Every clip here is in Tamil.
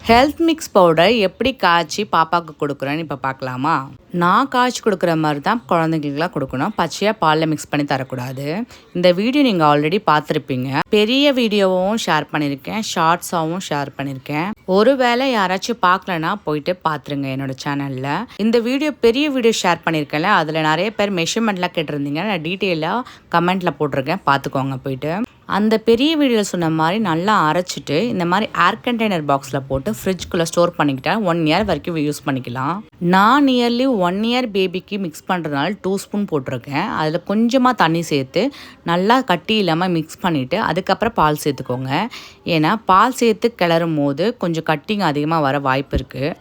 ஹெல்த் மிக்ஸ் பவுடர் எப்படி காய்ச்சி பாப்பாவுக்கு கொடுக்குறேன்னு இப்போ பார்க்கலாமா? நான் காய்ச்சி கொடுக்குற மாதிரி தான் குழந்தைங்களுக்குலாம் கொடுக்கணும். பச்சையாக பாலில் மிக்ஸ் பண்ணி தரக்கூடாது. இந்த வீடியோ நீங்கள் ஆல்ரெடி பார்த்துருப்பீங்க. பெரிய வீடியோவும் ஷேர் பண்ணியிருக்கேன், ஷார்ட்ஸாகவும் ஷேர் பண்ணியிருக்கேன். ஒருவேளை யாராச்சும் பார்க்கலன்னா போயிட்டு பார்த்துருங்க என்னோட சேனலில். இந்த பெரிய வீடியோ ஷேர் பண்ணியிருக்கேன்ல, அதில் நிறைய பேர் மெஷர்மெண்ட்லாம் கேட்டிருந்தீங்க. நான் டீட்டெயிலாக கமெண்ட்டில் போட்டிருக்கேன், பார்த்துக்கோங்க போயிட்டு. அந்த பெரிய வீடியோவில் சொன்ன மாதிரி நல்லா அரைச்சிட்டு இந்த மாதிரி ஏர் கண்டெய்னர் பாக்ஸில் போட்டு ஃப்ரிட்ஜ்குள்ளே ஸ்டோர் பண்ணிக்கிட்டா 1 இயர் வரைக்கும் யூஸ் பண்ணிக்கலாம். நான் நியர்லி 1 இயர் பேபிக்கு மிக்ஸ் பண்ணுறதுனால 2 ஸ்பூன் போட்டிருக்கேன். அதில் கொஞ்சமாக தண்ணி சேர்த்து நல்லா கட்டி இல்லாமல் மிக்ஸ் பண்ணிவிட்டு அதுக்கப்புறம் பால் சேர்த்துக்கோங்க. ஏன்னா பால் சேர்த்து கிளறும் போது கொஞ்சம் கட்டிங்க அதிகமாக வர வாய்ப்பு இருக்குது.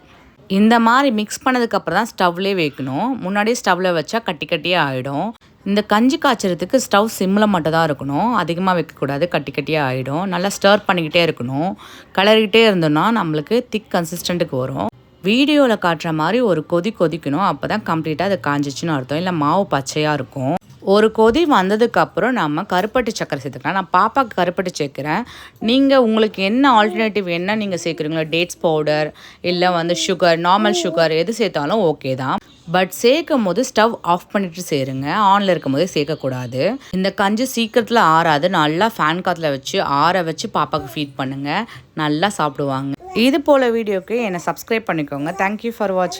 இந்த மாதிரி மிக்ஸ் பண்ணதுக்கப்புறம் தான் ஸ்டவ்லேயே வைக்கணும். முன்னாடியே ஸ்டவ்வில் வச்சா கட்டி கட்டியே ஆகிடும். இந்த கஞ்சி காய்ச்சறதுக்கு ஸ்டவ் சிம்மில் மட்டும் தான் இருக்கணும், அதிகமாக வைக்கக்கூடாது, கட்டி கட்டியாக ஆகிடும். நல்லா ஸ்டர் பண்ணிக்கிட்டே இருக்கணும். கிளறிக்கிட்டே இருந்தோன்னா நம்மளுக்கு திக் கன்சிஸ்டண்ட்டுக்கு வரும். வீடியோவில் காட்டுற மாதிரி ஒரு கொதிக்கணும். அப்போ தான் கம்ப்ளீட்டாக அது காஞ்சிச்சுன்னு அர்த்தம். இல்லை மாவு பச்சையாக இருக்கும். ஒரு கொதி வந்ததுக்கப்புறம் நம்ம கருப்பட்டி சக்கரை சேர்த்துக்கலாம். நான் பாப்பாவுக்கு கருப்பட்டி சேர்க்குறேன். நீங்கள் உங்களுக்கு என்ன ஆல்டர்னேட்டிவ் என்ன நீங்கள் சேர்க்குறீங்களோ, டேட்ஸ் பவுடர் இல்லை சுகர், நார்மல் சுகர் எது சேர்த்தாலும் ஓகே தான். பட் சேர்க்கும் போது ஸ்டவ் ஆஃப் பண்ணிவிட்டு சேருங்க. ஆனில் இருக்கும் போதே சேர்க்கக்கூடாது. இந்த கஞ்சி சீக்கிரத்தில் ஆறாது. நல்லா ஃபேன் காற்றுல வச்சு ஆற வச்சு பாப்பாவுக்கு ஃபீட் பண்ணுங்கள். நல்லா சாப்பிடுவாங்க. இது போல் வீடியோக்கு என்னை சப்ஸ்கிரைப் பண்ணிக்கோங்க. தேங்க்யூ ஃபார் வாட்சிங்.